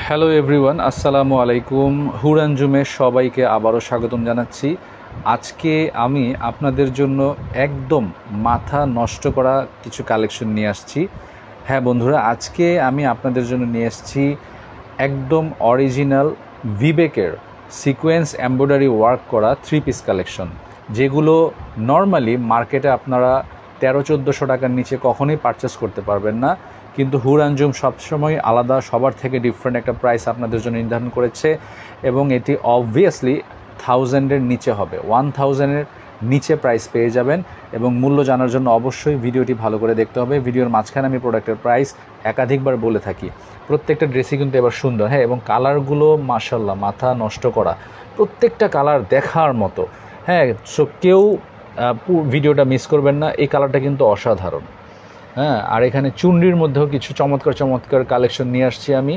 Hello everyone, আসসালামু আলাইকুম। হুরানজুমে সবাইকে আবারও স্বাগতম জানাচ্ছি। আজকে আমি আপনাদের জন্য একদম মাথা নষ্ট করা কিছু কালেকশন নিয়ে আসছি। হ্যাঁ বন্ধুরা, আজকে আমি আপনাদের জন্য নিয়ে এসেছি একদম অরিজিনাল ভিবেকের সিকোয়েন্স এমব্রয়ডারি ওয়ার্ক করা 3 পিস কালেকশন, যেগুলো নর্মালি মার্কেটে আপনারা 1300-1400 টাকার নিচে কখনোই পারচেস করতে পারবেন না। কিন্তু হুরানজুম সবসময় আলাদা, সবার থেকে ডিফারেন্ট একটা প্রাইস আপনাদের জন্য নির্ধারণ করেছে এবং এটি অবভিয়াসলি 1000-এর নিচে হবে, 1000-এর নিচে প্রাইস পেয়ে যাবেন। এবং মূল্য জানার জন্য অবশ্যই ভিডিওটি ভালো করে দেখতে হবে। ভিডিওর মাঝখানে আমি প্রোডাক্টের প্রাইস একাধিকবার বলে থাকি। প্রত্যেকটা ড্রেসই কিন্তু এবার সুন্দর, হ্যাঁ, এবং কালারগুলো মাশাআল্লাহ মাথা নষ্ট করা, প্রত্যেকটা কালার দেখার মতো। হ্যাঁ, সো কেউ ভিডিওটা মিস করবেন না, এই কালারটা কিন্তু অসাধারণ। হ্যাঁ, আর এখানে চুনরির মধ্যেও কিছু চমৎকার চমৎকার কালেকশন নিয়ে আসছি আমি।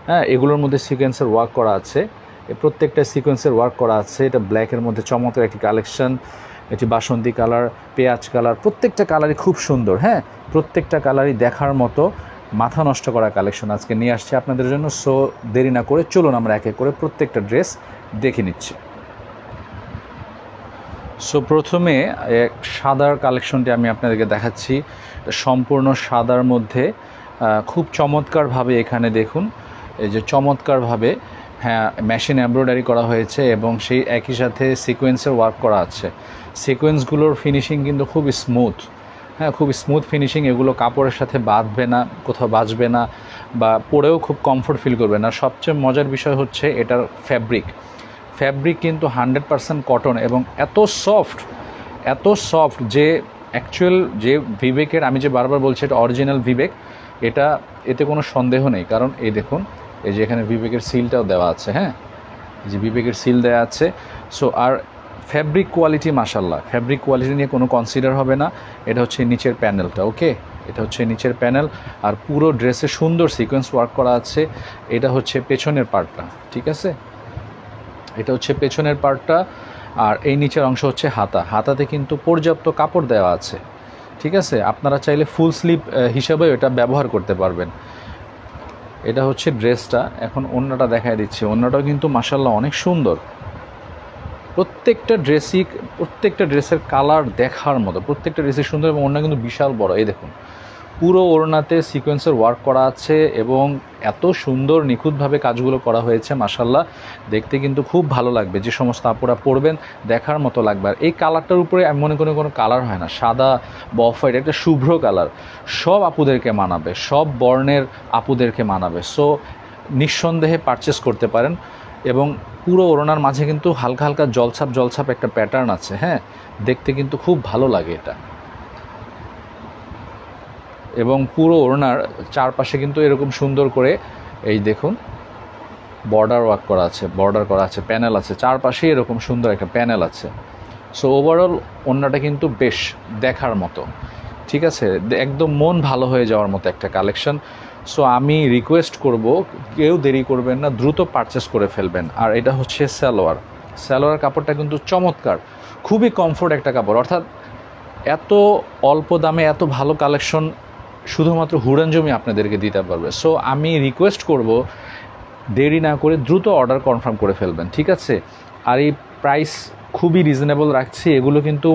হ্যাঁ, এগুলোর মধ্যে সিকোয়েন্সের ওয়ার্ক করা আছে, প্রত্যেকটা সিকোয়েন্সের ওয়ার্ক করা আছে। এটা ব্ল্যাকের মধ্যে চমৎকার একটি কালেকশন, এটি বাসন্তী কালার, পেঁয়াজ কালার, প্রত্যেকটা কালারই খুব সুন্দর। হ্যাঁ, প্রত্যেকটা কালারই দেখার মতো, মাথা নষ্ট করা কালেকশন আজকে নিয়ে আসছি আপনাদের জন্য। সো দেরি না করে চলুন আমরা এক এক করে প্রত্যেকটা ড্রেস দেখে নিচ্ছি। সো প্রথমে সাদার কালেকশনটি আমি আপনাদেরকে দেখাচ্ছি। সম্পূর্ণ সাদার মধ্যে খুব চমৎকারভাবে এখানে দেখুন, এই যে চমৎকারভাবে হ্যাঁ মেশিন এমব্রয়ডারি করা হয়েছে এবং সেই একই সাথে সিকোয়েন্সের ওয়ার্ক করা আছে। সিকোয়েন্সগুলোর ফিনিশিং কিন্তু খুব স্মুথ, হ্যাঁ খুব স্মুথ ফিনিশিং। এগুলো কাপড়ের সাথে বাঁধবে না, কোথাও বাজবে না, বা পরেও খুব কমফোর্ট ফিল করবে না। সবচেয়ে মজার বিষয় হচ্ছে এটার ফ্যাব্রিক কিন্তু 100% কটন এবং এত সফট যে অ্যাকচুয়াল যে ভিবেকের, আমি যে বারবার বলছি এটা অরিজিনাল ভিবেক, এতে কোনো সন্দেহ নেই। কারণ এই দেখুন, এই যে এখানে ভিবেকের সিলটাও দেওয়া আছে। হ্যাঁ, এই যে ভিবেকের সিল দেওয়া আছে। সো আর ফ্যাব্রিক কোয়ালিটি মাশাআল্লাহ, ফ্যাব্রিক কোয়ালিটি নিয়ে কোনো কনসিডার হবে না। এটা হচ্ছে নিচের প্যানেলটা, ওকে, এটা হচ্ছে নিচের প্যানেল। আর পুরো ড্রেসে সুন্দর সিকোয়েন্স ওয়ার্ক করা আছে। এটা হচ্ছে পেছনের পার্টটা, ঠিক আছে, এটা হচ্ছে পেছনের পার্টটা। আর এই নিচের অংশ হচ্ছে হাতাতে কিন্তু পর্যাপ্ত কাপড় দেওয়া আছে, ঠিক আছে। আপনারা চাইলে ফুল স্লিভ হিসাবেও এটা ব্যবহার করতে পারবেন। এটা হচ্ছে ড্রেসটা। এখন ওড়নাটা দেখায় দিচ্ছি। ওড়নাটাও কিন্তু মাশাআল্লাহ অনেক সুন্দর। প্রত্যেকটা ড্রেসের কালার দেখার মতো, প্রত্যেকটা ড্রেসই সুন্দর এবং ওড়না কিন্তু বিশাল বড়। এই দেখুন, পুরো ওড়নাতে সিকোয়েন্সের ওয়ার্ক করা আছে এবং এত সুন্দর নিখুঁতভাবে কাজগুলো করা হয়েছে মাশাআল্লাহ, দেখতে কিন্তু খুব ভালো লাগবে। যে সমস্ত আপুরা পরবেন দেখার মতো লাগবে। আর এই কালারটার উপরে আমি মনে করি কোনো কালার হয় না, সাদা বা অফ হোয়াইট, একটা শুভ্র কালার, সব আপুদেরকে মানাবে, সব বর্ণের আপুদেরকে মানাবে। সো নিঃসন্দেহে পারচেস করতে পারেন। এবং পুরো ওড়নার মাঝে কিন্তু হালকা হালকা জলছাপ একটা প্যাটার্ন আছে। হ্যাঁ, দেখতে কিন্তু খুব ভালো লাগে এটা। এবং পুরো ওড়নার চারপাশে কিন্তু এরকম সুন্দর করে এই দেখুন বর্ডার করা আছে, প্যানেল আছে, চারপাশে এরকম সুন্দর একটা প্যানেল আছে। সো ওভারঅল ওড়নাটা কিন্তু বেশ দেখার মতো, ঠিক আছে, একদম মন ভালো হয়ে যাওয়ার মতো একটা কালেকশন। সো আমি রিকোয়েস্ট করব, কেউ দেরি করবেন না, দ্রুত পারচেস করে ফেলবেন। আর এটা হচ্ছে সালোয়ার কাপড়টা কিন্তু চমৎকার, খুবই কমফোর্ট একটা কাপড়। অর্থাৎ এত অল্প দামে এত ভালো কালেকশন শুধুমাত্র হুরানজুমই আপনাদেরকে দিতে পারবে। সো আমি রিকোয়েস্ট করব, দেরি না করে দ্রুত অর্ডার কনফার্ম করে ফেলবেন, ঠিক আছে। আর এই প্রাইস খুবই রিজনেবল রাখছি। এগুলো কিন্তু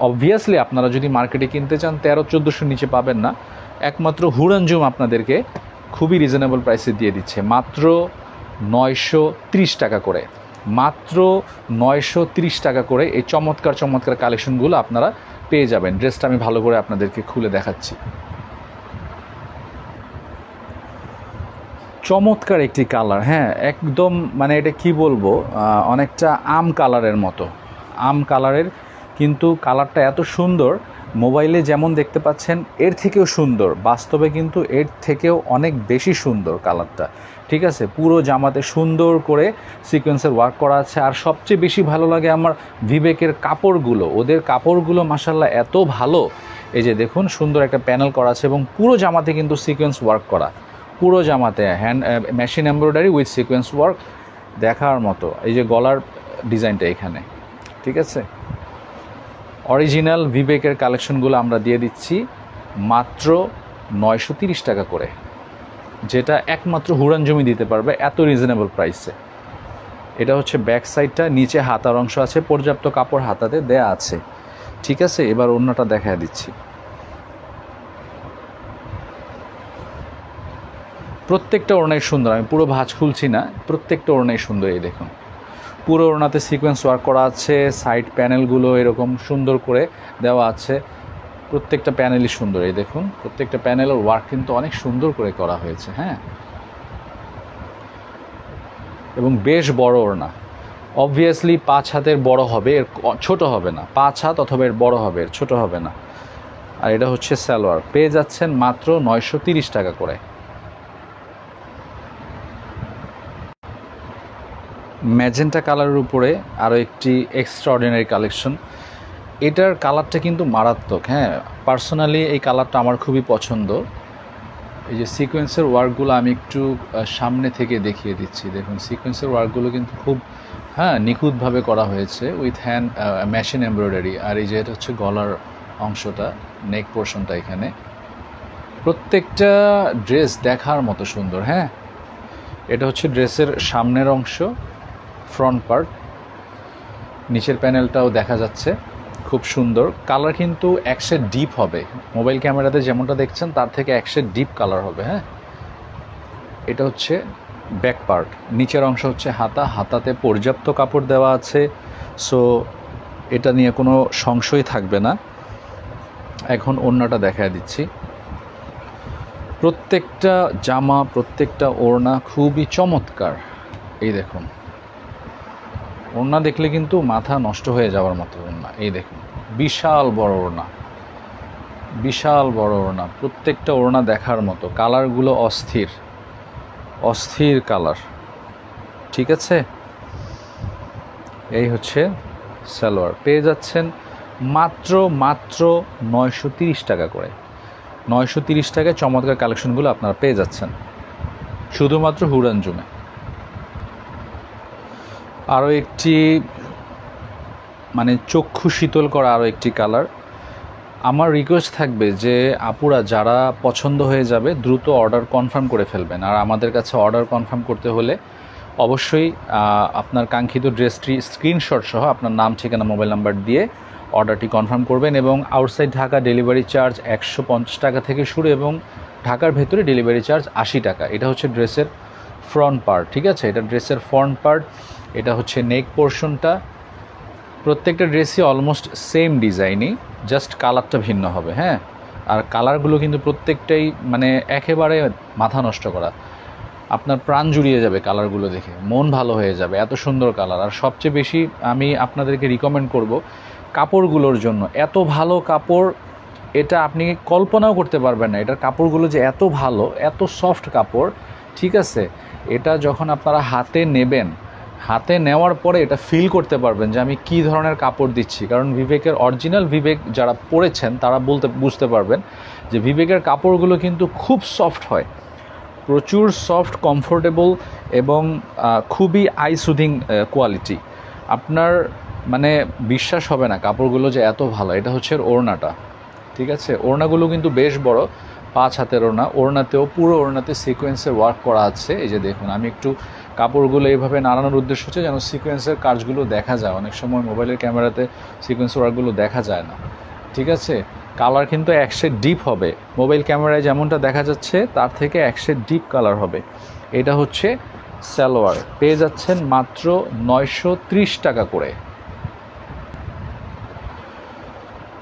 অবভিয়াসলি আপনারা যদি মার্কেটে কিনতে চান 1300-1400 নিচে পাবেন না। একমাত্র হুরানজুম আপনাদেরকে খুবই রিজনেবল প্রাইসে দিয়ে দিচ্ছে, মাত্র 930 টাকা করে। মাত্র 930 টাকা করে এই চমৎকার কালেকশনগুলো আপনারা পেয়ে যাবেন। ড্রেসটা আমি ভালো করে আপনাদেরকে খুলে দেখাচ্ছি। চমৎকার একটি কালার, হ্যাঁ একদম, মানে এটা কি বলবো, অনেকটা আম কালারের মতো, আম কালারের, কিন্তু কালারটা এত সুন্দর, মোবাইলে যেমন দেখতে পাচ্ছেন এর থেকেও সুন্দর, বাস্তবে কিন্তু এর থেকেও অনেক বেশি সুন্দর কালারটা, ঠিক আছে। পুরো জামাতে সুন্দর করে সিকোয়েন্সের ওয়ার্ক করা আছে। আর সবচেয়ে বেশি ভালো লাগে আমার ভিবেকের কাপড়গুলো, ওদের কাপড়গুলো মাশাআল্লাহ এত ভালো। এই যে দেখুন, সুন্দর একটা প্যানেল করা আছে এবং পুরো জামাতে কিন্তু সিকোয়েন্স ওয়ার্ক করা, পুরো জামাতে machine embroidery with sequence work, দেখার মতো। এই যে গলার ডিজাইনটা এখানে, ঠিক আছে। অরিজিনাল ভিবেকের কালেকশনগুলো আমরা দিয়ে দিচ্ছি মাত্র 930 টাকা করে। যেটা একমাত্র হুড়ান জমি দিতে পারবে এত রিজনেবল প্রাইসে। এটা হচ্ছে ব্যাক সাইডটা, নিচে হাতার অংশ আছে, পর্যাপ্ত কাপড় হাতাতে দেয়া আছে। ঠিক আছে, এবার ওড়নাটা দেখা দিচ্ছি। প্রত্যেকটা ওড়নাই সুন্দর, আমি পুরো ভাঁজ খুলছি না, প্রত্যেকটা ওড়নাই সুন্দর। এই দেখুন পুরো ওড়নাতে সিকোয়েন্স ওয়ার্ক করা আছে, সাইড প্যানেলগুলো এরকম সুন্দর করে দেওয়া আছে, প্রত্যেকটা প্যানেলই সুন্দর। এই দেখুন প্রত্যেকটা প্যানেলের ওয়ার্ক কিন্তু অনেক সুন্দর করে করা হয়েছে। হ্যাঁ, এবং বেশ বড় ওড়না, অবভিয়াসলি 5 হাতের বড় হবে, এর ছোট হবে না। 5 হাত অথবা এর বড় হবে, এর ছোট হবে না। আর এটা হচ্ছে সালোয়ার, পেয়ে যাচ্ছেন মাত্র 930 টাকা করে। ম্যাজেন্টা কালারের উপরে আরও একটি এক্সট্রাঅর্ডিনারি কালেকশন। এটার কালারটা কিন্তু মারাত্মক। হ্যাঁ, পার্সোনালি এই কালারটা আমার খুবই পছন্দ। এই যে সিকোয়েন্সের ওয়ার্কগুলো আমি একটু সামনে থেকে দেখিয়ে দিচ্ছি। দেখুন সিকোয়েন্সের ওয়ার্কগুলো কিন্তু খুব নিখুঁতভাবে করা হয়েছে উইথ হ্যান্ড মেশিন এমব্রয়ডারি। আর এই যে এটা হচ্ছে গলার অংশটা, নেক পোর্শনটা, এখানে প্রত্যেকটা ড্রেস দেখার মতো সুন্দর। হ্যাঁ, এটা হচ্ছে ড্রেসের সামনের অংশ, ফ্রন্ট পার্ট, নিচের প্যানেলটাও দেখা যাচ্ছে, খুব সুন্দর। কালার কিন্তু এক শেড ডিপ হবে, মোবাইল ক্যামেরাতে যেমনটা দেখছেন তার থেকে এক শেড ডিপ কালার হবে। হ্যাঁ, এটা হচ্ছে ব্যাক পার্ট, নিচের অংশ হচ্ছে হাতা, হাতাতে পর্যাপ্ত কাপড় দেওয়া আছে, সো এটা নিয়ে কোনো সংশয় থাকবে না। এখন ওড়নাটা দেখায় দিচ্ছি। প্রত্যেকটা জামা, প্রত্যেকটা ওড়না খুবই চমৎকার। এই দেখুন ওড়না দেখলে কিন্তু মাথা নষ্ট হয়ে যাওয়ার মতো ওড়না। এই দেখুন বিশাল বড় ওড়না, বিশাল বড় ওড়না, প্রত্যেকটা ওড়না দেখার মতো। কালারগুলো অস্থির, অস্থির কালার। ঠিক আছে, এই হচ্ছে সালোয়ার, পেয়ে যাচ্ছেন মাত্র 930 টাকা করে। 930 টাকায় চমৎকার কালেকশনগুলো আপনারা পেয়ে যাচ্ছেন শুধুমাত্র হুড়ান জুমে। আরও একটি চক্ষু শীতল করা আরও একটি কালার। আমার রিকোয়েস্ট থাকবে যে আপুরা যারা পছন্দ হয়ে যাবে দ্রুত অর্ডার কনফার্ম করে ফেলবেন। আর আমাদের কাছে অর্ডার কনফার্ম করতে হলে অবশ্যই আপনার কাঙ্ক্ষিত ড্রেসটি স্ক্রিনশট সহ আপনার নাম, ঠিকানা, মোবাইল নাম্বার দিয়ে অর্ডারটি কনফার্ম করবেন। এবং আউটসাইড ঢাকা ডেলিভারি চার্জ 150 টাকা থেকে শুরু, এবং ঢাকার ভেতরে ডেলিভারি চার্জ 80 টাকা। এটা হচ্ছে ড্রেসের ফ্রন্ট পার্ট। ঠিক আছে, এটা ড্রেসের ফ্রন্ট পার্ট, এটা হচ্ছে নেক পোর্শনটা। প্রত্যেকটা ড্রেসই অলমোস্ট সেম ডিজাইনই, জাস্ট কালারটা ভিন্ন হবে। হ্যাঁ, আর কালারগুলো কিন্তু প্রত্যেকটাই একেবারে মাথা নষ্ট করা, আপনার প্রাণ জুড়িয়ে যাবে কালারগুলো দেখে, মন ভালো হয়ে যাবে, এত সুন্দর কালার। আর সবচেয়ে বেশি আমি আপনাদেরকে রিকমেন্ড করব কাপড়গুলোর জন্য। এত ভালো কাপড়, এটা আপনি কল্পনাও করতে পারবেন না, এটার কাপড়গুলো যে এত ভালো, এত সফট কাপড়। ঠিক আছে, এটা যখন আপনারা হাতে নেবেন, হাতে নেওয়ার পরে এটা ফিল করতে পারবেন যে আমি কী ধরনের কাপড় দিচ্ছি। কারণ বিবেকের অরিজিনাল বিবেক যারা পরেছেন তারা বুঝতে পারবেন যে বিবেকের কাপড়গুলো কিন্তু খুব সফট হয়, প্রচুর সফট, কমফোর্টেবল এবং খুবই আই সুদিং কোয়ালিটি। আপনার বিশ্বাস হবে না কাপড়গুলো যে এত ভালো। এটা হচ্ছে ওড়নাটা। ঠিক আছে, ওড়নাগুলো কিন্তু বেশ বড়, 5 হাতের ওড়না। ওড়নাতেও পুরো ওড়নাতে সিকোয়েন্সের ওয়ার্ক করা আছে। এই যে দেখুন, আমি একটু কাপড়গুলো এইভাবে নাড়ানোর উদ্দেশ্য হচ্ছে যেন সিকোয়েন্সের কাজগুলো দেখা যায়। অনেক সময় মোবাইলের ক্যামেরাতে সিকোয়েন্সের ওয়ার্কগুলো দেখা যায় না। ঠিক আছে, কালার কিন্তু এক শেড ডিপ হবে, মোবাইল ক্যামেরায় যেমনটা দেখা যাচ্ছে তার থেকে এক শেড ডিপ কালার হবে। এটা হচ্ছে সালোয়ার, পেয়ে যাচ্ছেন মাত্র 930 টাকা করে।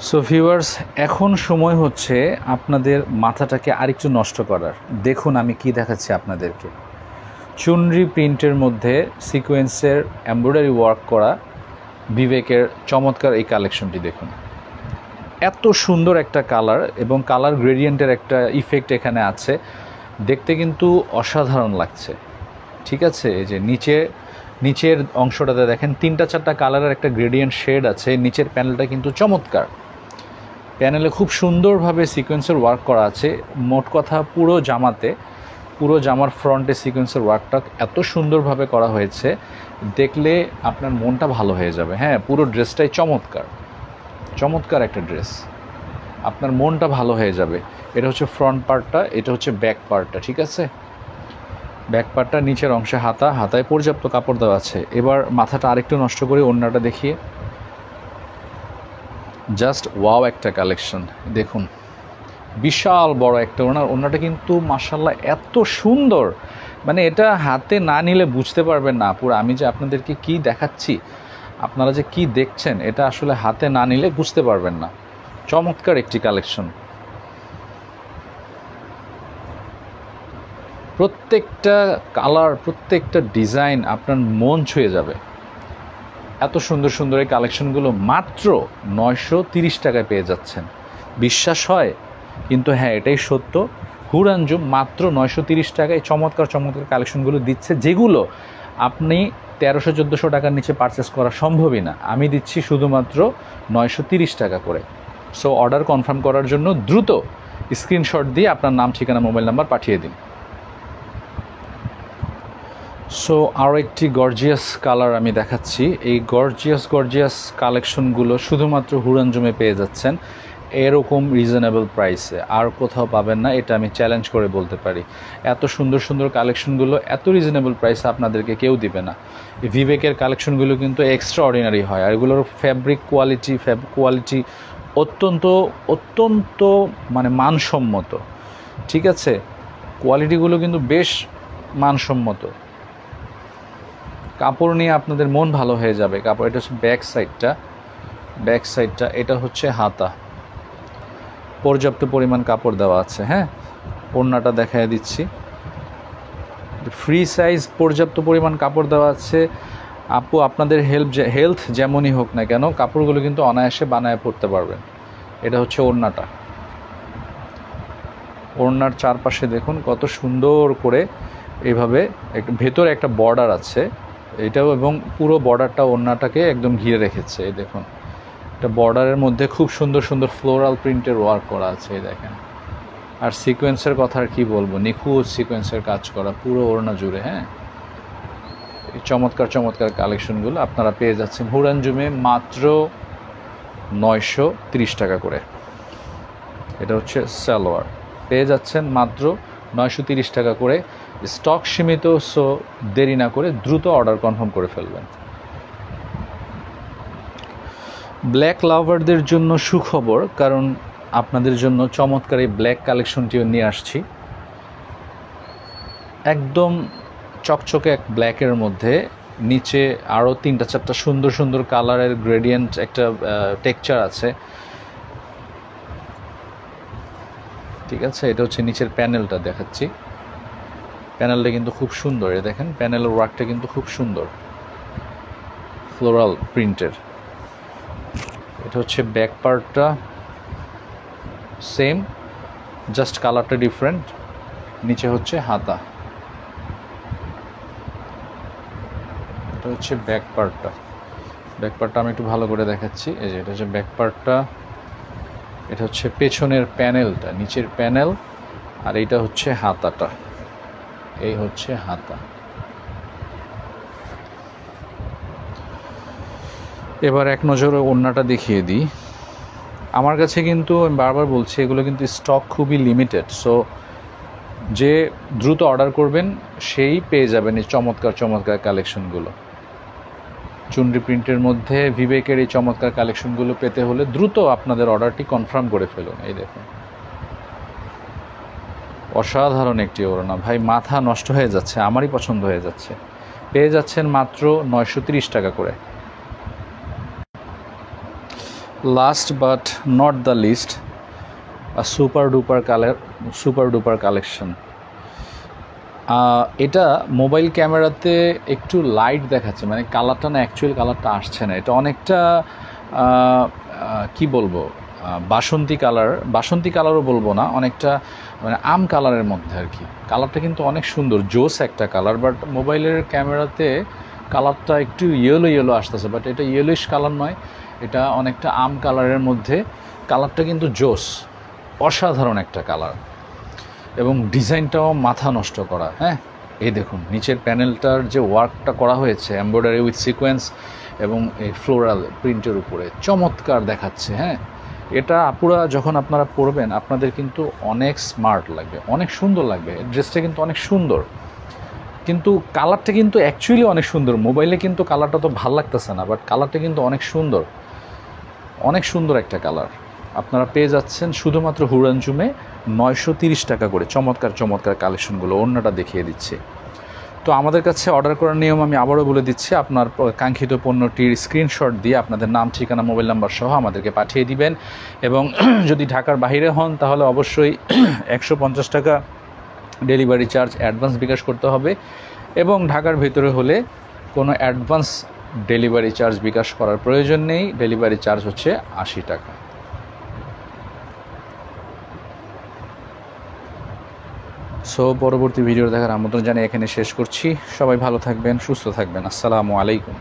সো ভিউয়ার্স, এখন সময় হচ্ছে আপনাদের মাথাটাকে আরেকটু নষ্ট করার। দেখুন আমি কি দেখাচ্ছি আপনাদেরকে। চুনরি প্রিন্টের মধ্যে সিকোয়েন্সের এমব্রয়ডারি ওয়ার্ক করা বিবেকের চমৎকার এই কালেকশনটি দেখুন। এত সুন্দর একটা কালার এবং কালার গ্রেডিয়েন্টের একটা ইফেক্ট এখানে আছে, দেখতে কিন্তু অসাধারণ লাগছে। ঠিক আছে, এই যে নিচের অংশটাতে দেখেন 3-4টা কালারের একটা গ্রেডিয়েন্ট শেড আছে। নিচের প্যানেলটা কিন্তু চমৎকার, প্যানেলে খুব সুন্দরভাবে সিকোয়েন্সের ওয়ার্ক করা আছে। মোট কথা পুরো জামার ফ্রন্টে সিকোয়েন্সের ওয়ার্কটা এত সুন্দরভাবে করা হয়েছে, দেখলে আপনার মনটা ভালো হয়ে যাবে। হ্যাঁ, পুরো ড্রেসটাই চমৎকার একটা ড্রেস, আপনার মনটা ভালো হয়ে যাবে। এটা হচ্ছে ফ্রন্ট পার্টটা, এটা হচ্ছে ব্যাক পার্টটা। ঠিক আছে, ব্যাক পার্টটা নিচের অংশে হাতা, হাতায় পর্যাপ্ত কাপড় দেওয়া আছে। এবার মাথাটা আরেকটু নষ্ট করে ওড়নাটা দেখিয়ে, জাস্ট ওয়াও একটা কালেকশন দেখুন, বিশাল বড় একটা ওড়না। ওড়নাটা কিন্তু মাশাআল্লাহ এত সুন্দর, মানে এটা হাতে না নিলে বুঝতে পারবেন না পুরো আমি যে আপনাদেরকে কি দেখাচ্ছি, আপনারা যে কি দেখছেন, এটা আসলে হাতে না নিলে বুঝতে পারবেন না। চমৎকার একটি কালেকশন, প্রত্যেকটা কালার, প্রত্যেকটা ডিজাইন আপনার মন ছুঁয়ে যাবে। এত সুন্দর সুন্দর এই কালেকশনগুলো মাত্র 930 টাকায় পেয়ে যাচ্ছেন। বিশ্বাস হয়? কিন্তু হ্যাঁ, এটাই সত্য। হুর আঞ্জুম মাত্র 930 টাকায় চমৎকার চমৎকার কালেকশনগুলো দিচ্ছে, যেগুলো আপনি 1300-1400 টাকার নিচে পারচেস করা সম্ভবই না। আমি দিচ্ছি শুধুমাত্র 930 টাকা করে। সো অর্ডার কনফার্ম করার জন্য দ্রুত স্ক্রিনশট দিয়ে আপনার নাম, ঠিকানা, মোবাইল নাম্বার পাঠিয়ে দিন। সো আরও একটি গর্জিয়াস কালার আমি দেখাচ্ছি। এই গর্জিয়াস কালেকশনগুলো শুধুমাত্র হুর আঞ্জুমে পেয়ে যাচ্ছেন এরকম রিজনেবল প্রাইসে, আর কোথাও পাবেন না, এটা আমি চ্যালেঞ্জ করে বলতে পারি। এত সুন্দর সুন্দর কালেকশনগুলো এত রিজনেবল প্রাইসে আপনাদেরকে কেউ দিবে না। এই ভিভেকের কালেকশনগুলো কিন্তু এক্সট্রা অর্ডিনারি হয়, আর এগুলোর ফ্যাব্রিক কোয়ালিটি অত্যন্ত মানে মানসম্মত। ঠিক আছে, কোয়ালিটিগুলো কিন্তু বেশ মানসম্মত। কাপড় নিয়ে আপনাদের মন ভালো হয়ে যাবে। কাপড়, এটা হচ্ছে ব্যাক সাইডটা, এটা হচ্ছে হাতা, পর্যাপ্ত পরিমাণ কাপড় দেওয়া আছে। হ্যাঁ, ওড়নাটা দেখায় দিচ্ছি, ফ্রি সাইজ, পর্যাপ্ত পরিমাণ কাপড় দেওয়া আছে। আপু আপনাদের হেলথ যেমনই হোক না কেন, কাপড়গুলো কিন্তু অনায়াসে বানায় পরতে পারবেন। এটা হচ্ছে ওড়নাটা। ওড়নার চারপাশে দেখুন কত সুন্দর করে এইভাবে ভেতরে একটা বর্ডার আছে এটাও, এবং পুরো বর্ডারটা ওড়নাটাকে একদম ঘিরে রেখেছে। এই দেখুন, এটা বর্ডারের মধ্যে খুব সুন্দর সুন্দর ফ্লোরাল প্রিন্টের ওয়ার্ক করা আছে, এই দেখেন। আর সিকোয়েন্সের কথা আর কি বলবো, নিখুঁত সিকোয়েন্সের কাজ করা পুরো ওড়না জুড়ে। হ্যাঁ, এই চমৎকার কালেকশনগুলো আপনারা পেয়ে যাচ্ছেন হুর আঞ্জুমে মাত্র 930 টাকা করে। এটা হচ্ছে সালোয়ার, পেয়ে যাচ্ছেন মাত্র 930 টাকা করে। স্টক সীমিত, সো দেরি না করে দ্রুত অর্ডার কনফার্ম করে ফেলবেন। ব্ল্যাক লাভারদের জন্য সুখবর, কারণ আপনাদের জন্য চমৎকার এই ব্ল্যাক কালেকশনটিও নিয়ে আসছি। একদম চকচকে এক ব্ল্যাকের মধ্যে নিচে আরও 3-4টা সুন্দর সুন্দর কালারের গ্রেডিয়েন্ট একটা টেক্সচার আছে। ঠিক আছে, এটা হচ্ছে নিচের প্যানেলটা দেখাচ্ছি। প্যানেলটা কিন্তু খুব সুন্দর, এই দেখেন প্যানেলের ওয়ার্কটা কিন্তু খুব সুন্দর, ফ্লোরাল প্রিন্টের। এটা হচ্ছে ব্যাক পার্টটা, সেম, জাস্ট কালারটা ডিফারেন্ট। নিচে হচ্ছে হাতা। এটা হচ্ছে ব্যাক পার্টটা আমি একটু ভালো করে দেখাচ্ছি। এই যে এটা হচ্ছে ব্যাক পার্টটা, এটা হচ্ছে পেছনের প্যানেলটা, নিচের প্যানেল, আর এইটা হচ্ছে হাতাটা। এই হচ্ছে হাতা। এবার এক নজরে ওড়নাটা দেখিয়ে দিই। আমার কাছে কিন্তু আমি বারবার বলছি, এগুলো কিন্তু স্টক খুবই লিমিটেড। সো যে দ্রুত অর্ডার করবেন সেই পেয়ে যাবেন এই চমৎকার কালেকশনগুলো। চুনরি প্রিন্টের মধ্যে ভিভেকের এই চমৎকার কালেকশনগুলো পেতে হলে দ্রুত আপনাদের অর্ডারটি কনফার্ম করে ফেলুন। এই দেখুন, অসাধারণ একটি ওড়না, ভাই মাথা নষ্ট হয়ে যাচ্ছে, আমারই পছন্দ হয়ে যাচ্ছে। পেয়ে যাচ্ছেন মাত্র 930 টাকা করে। Last but not the least, super duper collection. এটা মোবাইল ক্যামেরাতে একটু লাইট দেখাচ্ছে, মানে কালারটা না, অ্যাকচুয়াল কালারটা আসছে না। এটা অনেকটা কি বলবো, বাসন্তী কালারও বলবো না, অনেকটা মানে আম কালারের মধ্যে আর কি। কালারটা কিন্তু অনেক সুন্দর, জোস একটা কালার, বাট মোবাইলের ক্যামেরাতে কালারটা একটু ইয়েলো আসতেছে, বাট এটা ইয়েলোইশ কালার নয়, এটা অনেকটা আম কালারের মধ্যে। কালারটা কিন্তু জোস, অসাধারণ একটা কালার, এবং ডিজাইনটাও মাথা নষ্ট করা। হ্যাঁ, এই দেখুন নিচের প্যানেলটার যে ওয়ার্কটা করা হয়েছে এমব্রয়ডারি উইথ সিকোয়েন্স এবং এই ফ্লোরাল প্রিন্টের উপরে চমৎকার দেখাচ্ছে। হ্যাঁ, এটা আপুরা যখন আপনারা পরবেন আপনাদের কিন্তু অনেক স্মার্ট লাগবে, অনেক সুন্দর লাগবে। ড্রেসটা কিন্তু অনেক সুন্দর, কিন্তু কালারটা কিন্তু অ্যাকচুয়ালি অনেক সুন্দর। মোবাইলে কিন্তু কালারটা তো ভাল লাগতেছে না, বাট কালারটা কিন্তু অনেক সুন্দর, অনেক সুন্দর একটা কালার। আপনারা পেয়ে যাচ্ছেন শুধুমাত্র হুড়ানজুমে 930 টাকা করে। চমৎকার চমৎকার কালেকশনগুলো, অন্যটা দেখিয়ে দিচ্ছে। তো আমাদের কাছে অর্ডার করার নিয়ম আমি আবারও বলে দিচ্ছি। আপনার কাঙ্ক্ষিত পণ্যটির স্ক্রিনশট দিয়ে আপনাদের নাম, ঠিকানা, মোবাইল নাম্বার সহ আমাদেরকে পাঠিয়ে দিবেন। এবং যদি ঢাকার বাইরে হন তাহলে অবশ্যই 150 টাকা ডেলিভারি চার্জ অ্যাডভান্স বিকাশ করতে হবে, এবং ঢাকার ভেতরে হলে কোনো অ্যাডভান্স ডেলিভারি চার্জ বিকাশ করার প্রয়োজন নেই। ডেলিভারি চার্জ হচ্ছে 80 টাকা। সো পরবর্তী ভিডিও দেখার আমন্ত্রণ জানিয়ে এখানে শেষ করছি। সবাই ভালো থাকবেন, সুস্থ থাকবেন। আসসালামু আলাইকুম।